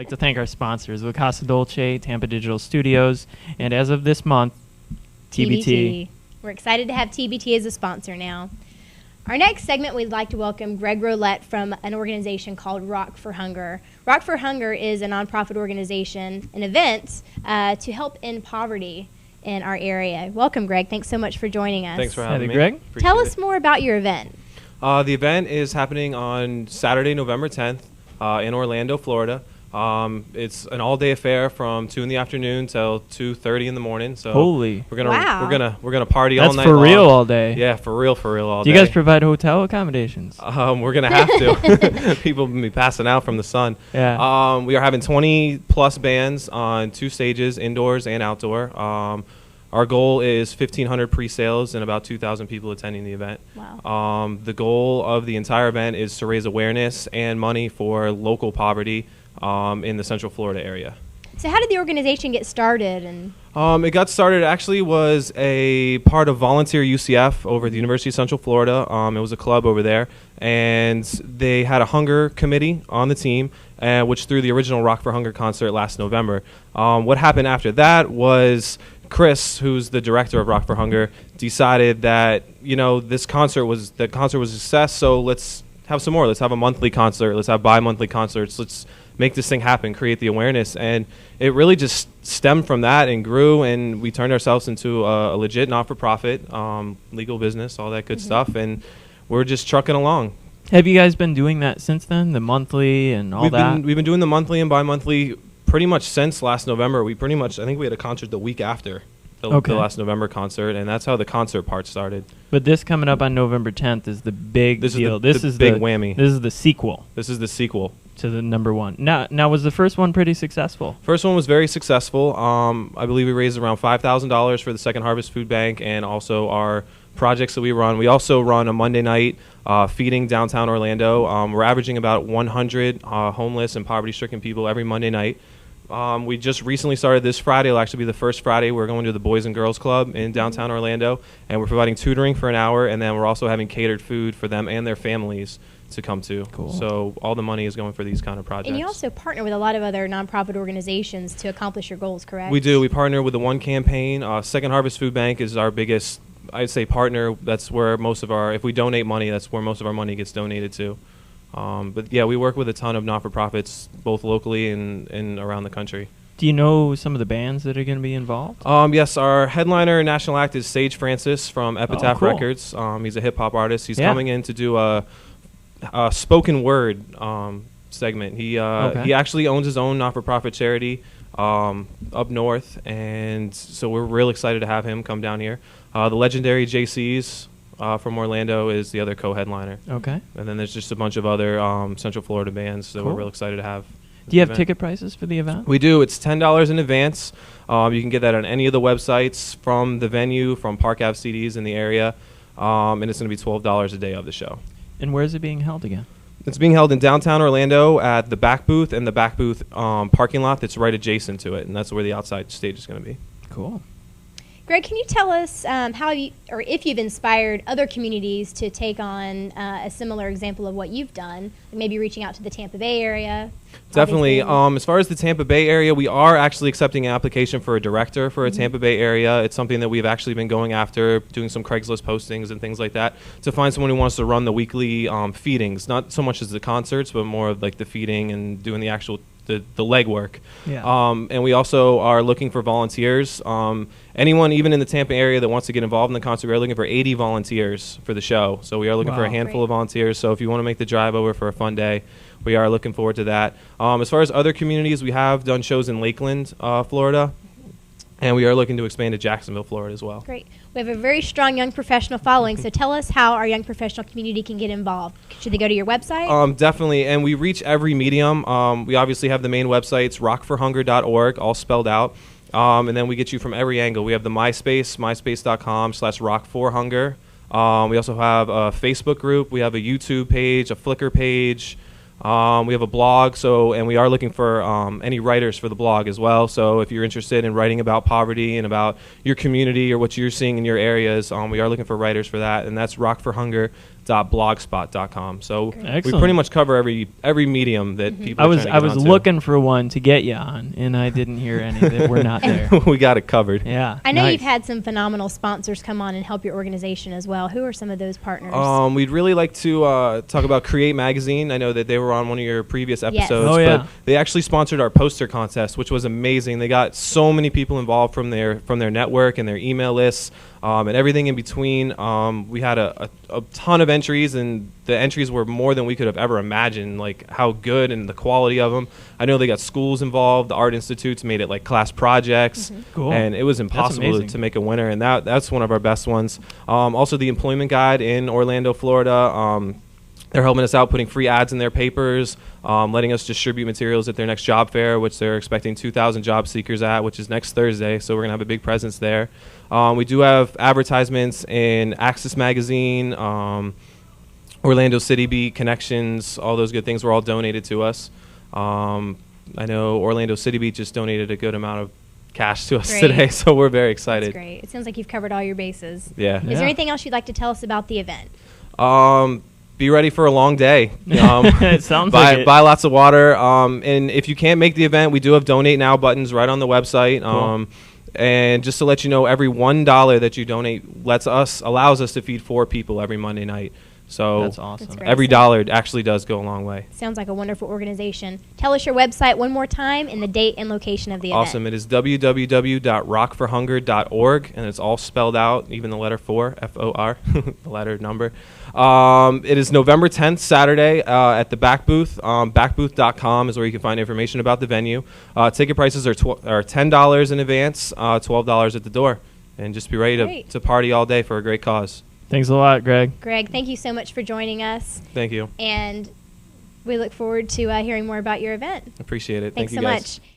like to thank our sponsors, La Casa Dolce, Tampa Digital Studios, and as of this month, TBT. We're excited to have TBT as a sponsor now. Our next segment, we'd like to welcome Greg Roulette from an organization called Rock for Hunger. Rock for Hunger is a nonprofit organization and events to help end poverty in our area. Welcome, Greg. Thanks so much for joining us. Thanks for having me. Greg. Appreciate Tell us it. more about your event. The event is happening on Saturday, November 10th in Orlando, Florida. It's an all-day affair from 2 in the afternoon till 2:30 in the morning. So Holy. we're gonna Wow. we're gonna party all That's night for long. real all day. Yeah, for real all Do day. you guys provide hotel accommodations? We're gonna have to. People will be passing out from the sun. Yeah. We are having 20 plus bands on 2 stages, indoors and outdoor. Our goal is 1,500 pre-sales and about 2,000 people attending the event. Wow. The goal of the entire event is to raise awareness and money for local poverty in the Central Florida area. So how did the organization get started? And It got started, actually was a part of Volunteer UCF over at the University of Central Florida. It was a club over there, and they had a hunger committee on the team, which threw the original Rock for Hunger concert last November. What happened after that was Chris, who's the director of Rock for Hunger, decided that, this concert was a success, so let's have some more. Let's have a monthly concert. Let's have bi-monthly concerts. Let's make this thing happen, create the awareness. And it really just stemmed from that and grew, and we turned ourselves into a legit not-for-profit, legal business, all that good stuff, and we're just trucking along. Have you guys been doing that since then, the monthly and all that? We've been doing the monthly and bi-monthly pretty much since last November. I think we had a concert the week after the last November concert, and that's how the concert part started. But this coming up on November 10th is the big deal. This is the big whammy. This is the sequel This is the sequel to the number one. Now was the first one pretty successful? First one was very successful. I believe we raised around $5,000 for the Second Harvest Food Bank and also our projects that we run. We also run a Monday night feeding downtown Orlando. We're averaging about 100 homeless and poverty-stricken people every Monday night. We just recently started this Friday. It'll actually be the first Friday. We're going to the Boys and Girls Club in downtown Orlando, and we're providing tutoring for an hour, and then we're also having catered food for them and their families to come to. Cool. So all the money is going for these kind of projects. And you also partner with a lot of other nonprofit organizations to accomplish your goals, correct? We do. We partner with the One Campaign. Second Harvest Food Bank is our biggest, I'd say, partner. That's where most of if we donate money, that's where most of our money gets donated to. But yeah, we work with a ton of not-for-profits, both locally and around the country. Do you know some of the bands that are going to be involved? Yes, our headliner national act is Sage Francis from Epitaph cool. Records. He's a hip-hop artist. He's Yeah. coming in to do a spoken word segment. He actually owns his own not-for-profit charity up north, and so we're real excited to have him come down here. The legendary JC's from Orlando is the other co-headliner. Okay. And then there's just a bunch of other Central Florida bands that Cool. we're real excited to have. Do you have event. ticket prices for the event? We do. It's $10 in advance. You can get that on any of the websites from the venue, from Park Ave CDs in the area, and it's going to be $12 a day of the show. And where is it being held again? It's being held in downtown Orlando at the back booth and the back booth parking lot that's right adjacent to it, and that's where the outside stage is going to be. Cool. Greg, can you tell us how you, or if you've inspired other communities to take on a similar example of what you've done, maybe reaching out to the Tampa Bay area? Definitely. obviously? As far as the Tampa Bay area, we are actually accepting an application for a director for a Tampa Bay area. It's something that we've actually been going after, doing some Craigslist postings and things like that, to find someone who wants to run the weekly feedings, not so much as the concerts, but more of like the feeding and doing the actual the legwork. Yeah. And we also are looking for volunteers. Anyone, even in the Tampa area, that wants to get involved in the concert, we are looking for 80 volunteers for the show. So we are looking for a Wow. handful Great. of volunteers. So if you want to make the drive over for a fun day, we are looking forward to that. As far as other communities, we have done shows in Lakeland, Florida, and we are looking to expand to Jacksonville, Florida as well. Great. We have a very strong young professional following, so tell us how our young professional community can get involved. Should they go to your website? Definitely, and we reach every medium. We obviously have the main websites, rockforhunger.org, all spelled out, and then we get you from every angle. We have the MySpace, myspace.com/rock4hunger. We also have a Facebook group. We have a YouTube page, a Flickr page. We have a blog, and we are looking for any writers for the blog as well. So if you're interested in writing about poverty and about your community or what you're seeing in your areas, we are looking for writers for that, and that's Rock for Hunger www.rockforhunger.org.blogspot.com. So Excellent. we pretty much cover every medium that people I are was trying to get onto. looking for one to get you on, and I didn't hear any that were not there. We got it covered. Yeah, I know nice. you've had some phenomenal sponsors come on and help your organization as well. Who are some of those partners? We'd really like to talk about Create Magazine. I know that they were on one of your previous Yes. episodes, Oh, yeah. but they actually sponsored our poster contest, which was amazing. They got so many people involved from their network and their email lists, and everything in between. We had a ton of entries, and the entries were more than we could have ever imagined, like how good and the quality of them. I know they got schools involved. The art institutes made it like class projects, Cool. and it was impossible amazing. to make a winner, and that's one of our best ones. Also, the Employment Guide in Orlando, Florida. They're helping us out, putting free ads in their papers, letting us distribute materials at their next job fair, which they're expecting 2,000 job seekers at, which is next Thursday. So we're going to have a big presence there. We do have advertisements in Access Magazine, Orlando City Beat, Connections, all those good things were all donated to us. I know Orlando City Beat just donated a good amount of cash to us Great. today, so we're very excited. That's great. It sounds like you've covered all your bases. Yeah. Is there anything else you'd like to tell us about the event? Be ready for a long day. It sounds buy, like it. buy lots of water. And if you can't make the event, we do have donate now buttons right on the website. Cool. And just to let you know, every $1 that you donate allows us to feed 4 people every Monday night. So That's awesome. That's great. every dollar actually does go a long way. Sounds like a wonderful organization. Tell us your website one more time and the date and location of the Awesome. event. It is www.rockforhunger.org, and it's all spelled out, even the letter 4, F-O-R, the letter number. It is November 10th, Saturday, at the back booth. Backbooth.com is where you can find information about the venue. Ticket prices are $10 in advance, $12 at the door. And just be ready Great. to party all day for a great cause. Thanks a lot, Greg. Greg, thank you so much for joining us. Thank you. And we look forward to hearing more about your event. Appreciate it. Thanks Thank you so guys. much.